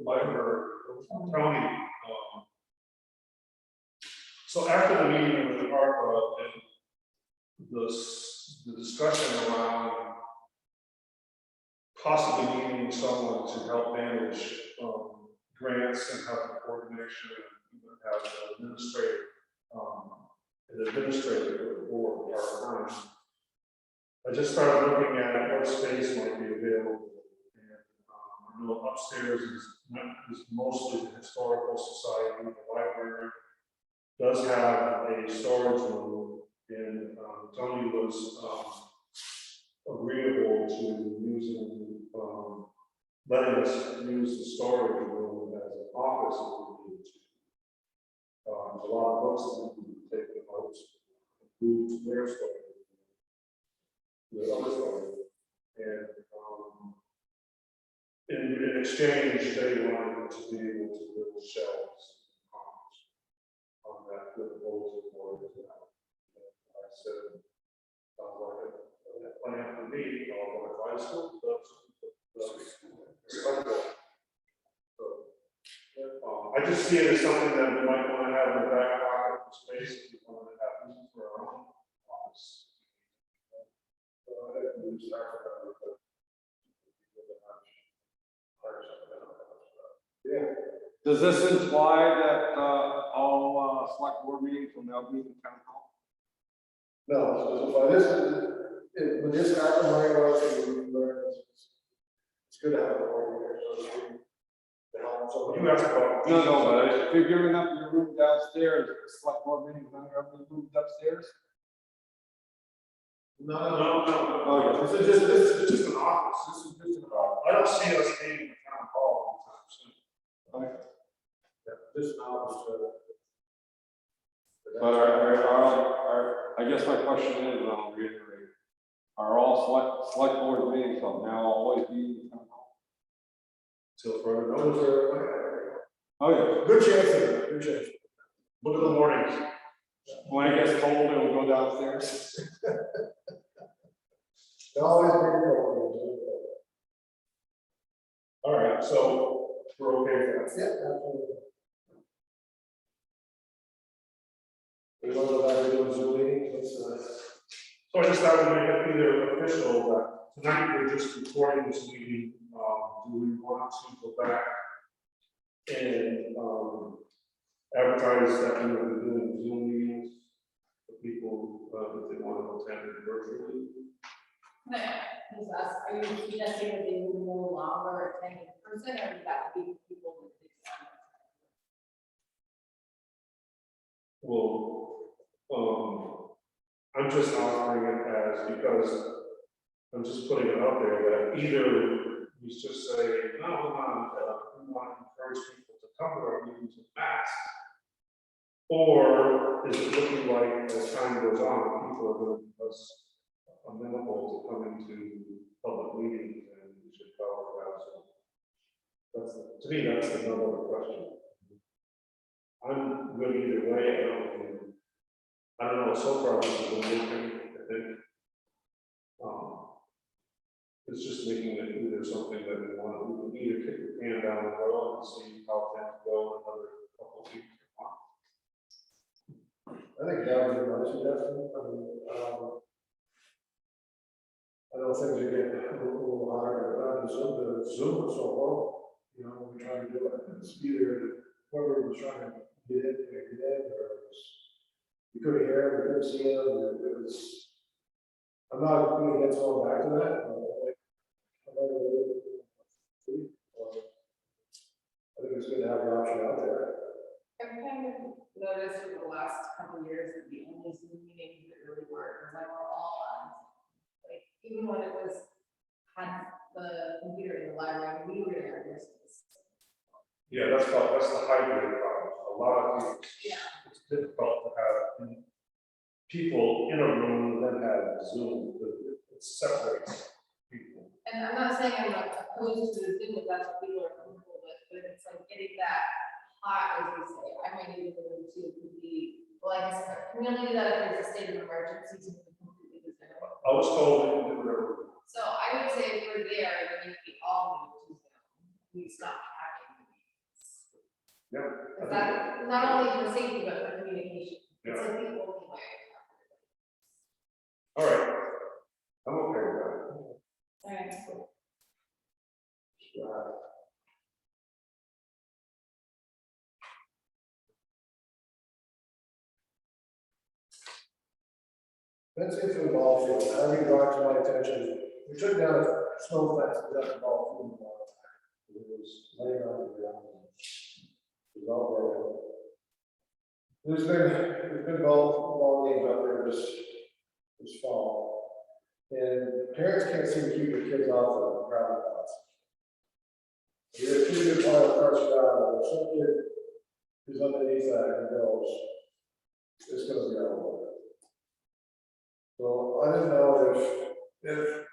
library, Tony, so after the meeting with the ARPA and the discussion around possibly needing someone to help manage, grants and have coordination and even have an administrator for the board part-time. I just started looking at what space might be available. And, I know upstairs is mostly the historical society, the library does have a storage room, and Tony was agreeable to using, letting us use the storage room as an office if we needed to. There's a lot of books that we can take the notes, move to their storage, the other storage, and in exchange, they wanted to be able to build shelves on that with holes in board as well. And I said, sounds like a plan for me, I'll go to high school, I just see it as something that we might want to have in the back pocket of space if we want to have room for our own office. Yeah. Does this imply that, all, select board meetings will now be in town hall? No, so this is, when this happened, I was, we learned, it's good to have a board here, so to help somebody. You asked about. No, but if you're giving up your room downstairs, select board meetings, not gonna be moved upstairs? No, Oh, This is just an office, this is just an office. I don't see us needing the town hall anytime soon. okay. This now is, But I guess my question is, and I'll reiterate, are all select board meetings will now always be in the town hall? till further notice. Oh, yeah. Good chance, good chance. Look at the mornings. When it gets cold, it will go downstairs. They always bring it over. All right, so we're okay with that. Yeah, absolutely. We don't know that we're doing Zoom meetings, So I just thought we'd make it either official that tonight we're just recording this meeting. Do we want to go back and advertise that we will be doing Zoom meetings for people if they want to attend it virtually? Are you suggesting that they will no longer attend in person, or would that be people with disabilities? Well, I'm just offering it as, because I'm just putting it out there that either we just say, no, we want to encourage people to come to our meetings with masks. Or is it looking like as time goes on, people are going to be less amenable to coming to public meetings and we should probably have some. That's, to me, that's the number one question. I'm good either way. I don't know, so far this has been working, I think. It's just making it either something that we want, we can either kick the can down the road and see how things go in another couple of weeks. I think that would be my suggestion. I know things are getting a little harder, Zoom is so horrible, you know, when we try to do it, it's either whoever was trying to get in, or it was, you couldn't hear it, you couldn't see it, it was, I'm not going to get going back to that. it's good to have the option out there. I've kind of noticed over the last couple of years that the only Zoom meetings that really work are when we're all on. Like, even when it was, had the computer in the library, we were there. Yeah, that's the hybrid problem. A lot of people, Yeah. it's difficult to have people in a room that have Zoom, it separates people. And I'm not saying I'm like opposed to Zoom, if that's what people are comfortable with, but it's like getting that hot, as we say, I might need to go to could be, well, I guess, can we only do that if there's a state of emergency, so we can completely do that? I was told they can do whatever. So I would say if we're there, then if we all need to Zoom, we stop having the meetings. Yeah. Is that not only for safety, but for communication? It's Yeah. like the only way. All right. I'm okay with that. Alright. Fencing to the ball field, having brought to my attention, we took down a snow fence at the ball field. It was laying on the ground. It was all broken. There's been ball games out there this fall. And parents can't seem to keep their kids off of the gravel plots. We have 2 good pile of crushed gravel, if some kid who's underneath that and goes, it's gonna be all over. So I didn't know if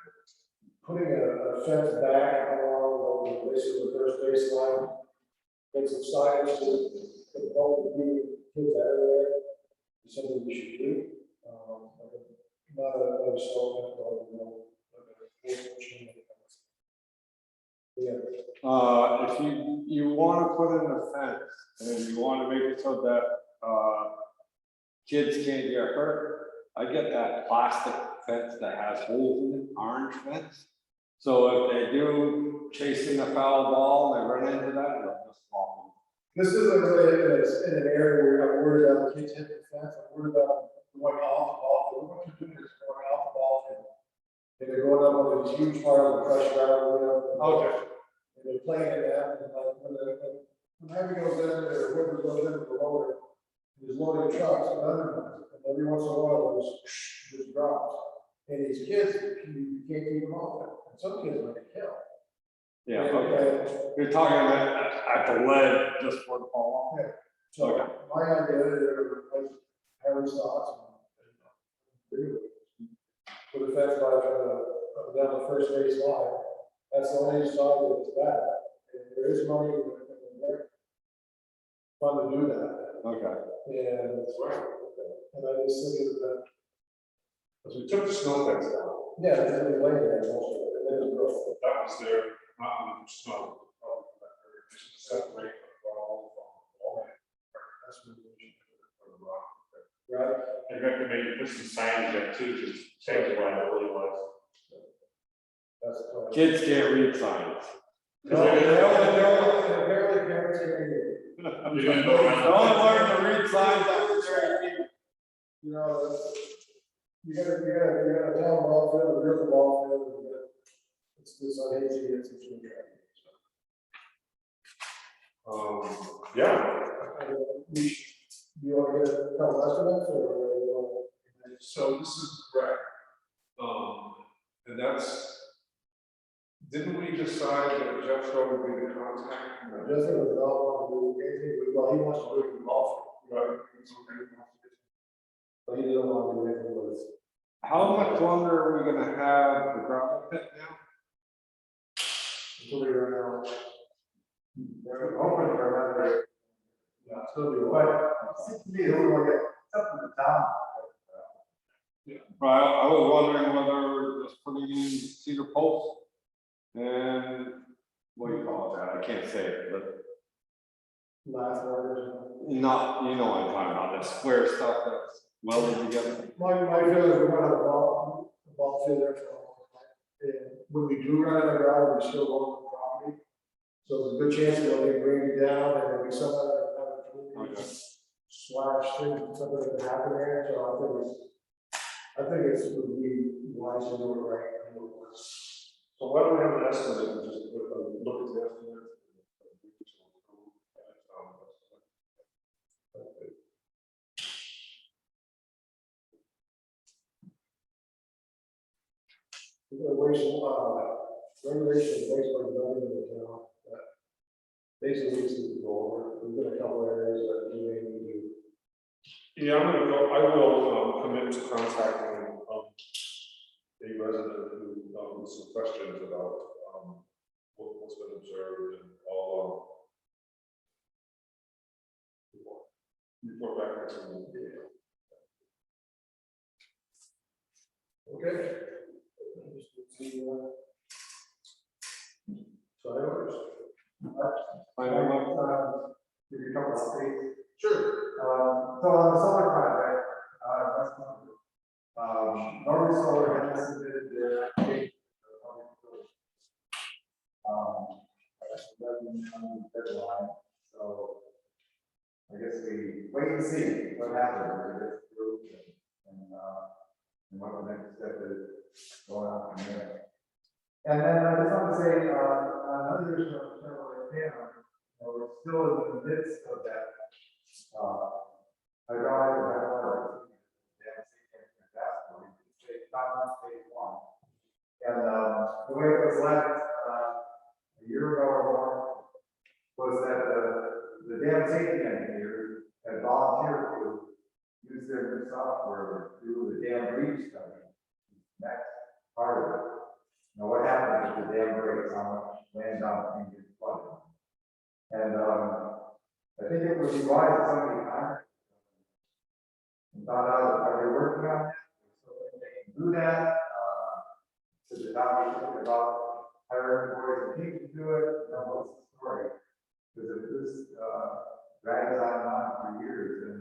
putting a fence back along basically the first baseline, get some signage to help the kids out of there, is something we should do. Not a snow fence, but yeah. If you want to put in a fence and you want to make it so that kids can't get hurt, I get that plastic fence that has holes in it, orange fence. So if they do chasing a foul ball and they run into that, they'll just fall. This isn't really in an area where I'm worried about the kids hitting the fence. I'm worried about going off the ball field. What you're doing is going off the ball field. And they're going up on these huge piles of crushed gravel, Okay. and they're playing it out, and like when Harry goes in there, or whoever goes in with the loader, he's loading trucks and other, and every once in a while, just drops. And these kids, you can't keep them off it. And some kids might get killed. Yeah, And- okay. You're talking at the ledge just for the fall off? Yeah. So Okay. my idea is to replace Harry's thoughts. Put a fence by down the first base line. That's the only side that's bad. And there is money in there. Fun to do that. Okay. And that's right. And I just think that. Because we took the snow fence down, Yeah, it's really late there also. And then it's broke. that was there, not in the snow. Just to separate the ball from the That's what we should from the rock. do. Right? I recommend you put some signage up too, just change what it really was. That's the plan. Kids can't read signs. No, apparently parents can read it. Don't learn to read signs after they're 18. You know, you gotta tell them all, the real ball field, it's this on AT, it's a true track. Yeah, You wanna get a couple estimates, or you wanna? so this is correct. And that's, didn't we decide that Jeff Shaw would be the contact? Just as well want to do anything, well, he wants to do it in golf. Right. But he doesn't want to do anything with it. How much longer are we gonna have the gravel pit now? Until we run out. They're hoping for another. Yeah, it's gonna be a while. Seems to me that we want to get up in the town. Right, I was wondering whether we're just putting in cedar posts and what do you call that? I can't say it, but Last orders. not, you know what I'm talking about, that square stuff that's welded together. My feeling is we're gonna have a ball field there for a long time. And when we do run out of gravel, we still own the property. So there's a good chance that they'll be bringing it down, and there'll be some other kind of slash thing, something that can happen there, so I think it's would be wise to do it right. So why don't we have an estimate and just look at the estimate? waste, regulation of waste by building in the town, that basically needs to go over. There's been a couple areas that we may need to. Yeah, I'm gonna go, I will, commit to contacting, a resident who, with some questions about, what's been observed and all, report back next month. Okay. So I noticed. I know. Give you a couple of updates. Sure. So on the solar project, Northern Solar has submitted their application. Deadline, so I guess we wait and see what happens with this group and what the next step is going on from there. And then I just want to say, another issue of Chevrolet Dam, we're still in the midst of that, hydraulic, phase one. And the way it was left a year ago or more was that the dam safety engineers had volunteered to use their new software to do the dam breach study. Next part of it. Now, what happens if the dam breaks, how much land down can get flooded? And I think it would be wise if somebody contacted and found out, are they working on it? So they can do that. So the town is thinking about hiring boys and people to do it. What's the story? Because if this drags on for years, then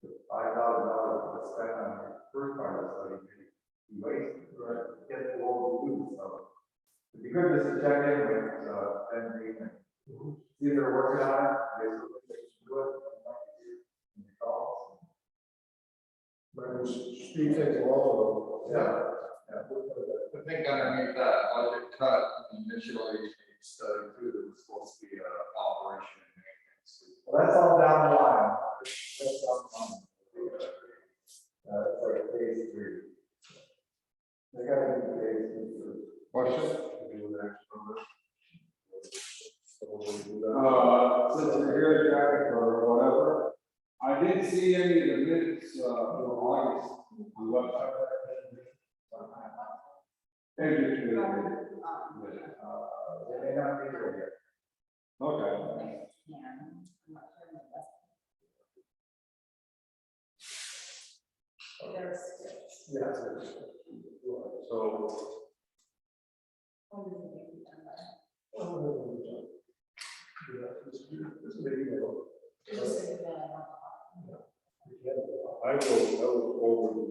the $5,000 was spent on the first part of the study may be wasted, or get the whole do. So it'd be good just to check in with Ben Green and see if they're working on it. They should do it. And the calls. But speed things along. Yeah. I think underneath that budget cut, initially, the study too, was supposed to be operation and maintenance. Well, that's all down the line. That's all fun. It's like phase 3. They gotta do phase 3 first. Question? Do the next number. Since you're here, Jack, or whatever, I didn't see any of the minutes, from August on the website. Thank you. They may not be there Okay. yet. Yes. So, I will forward.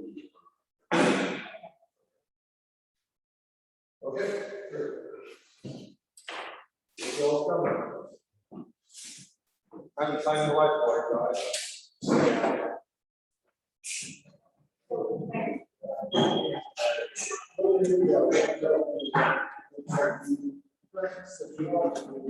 Okay, sure. It's all coming. Haven't signed the whiteboard, guys. Thank you.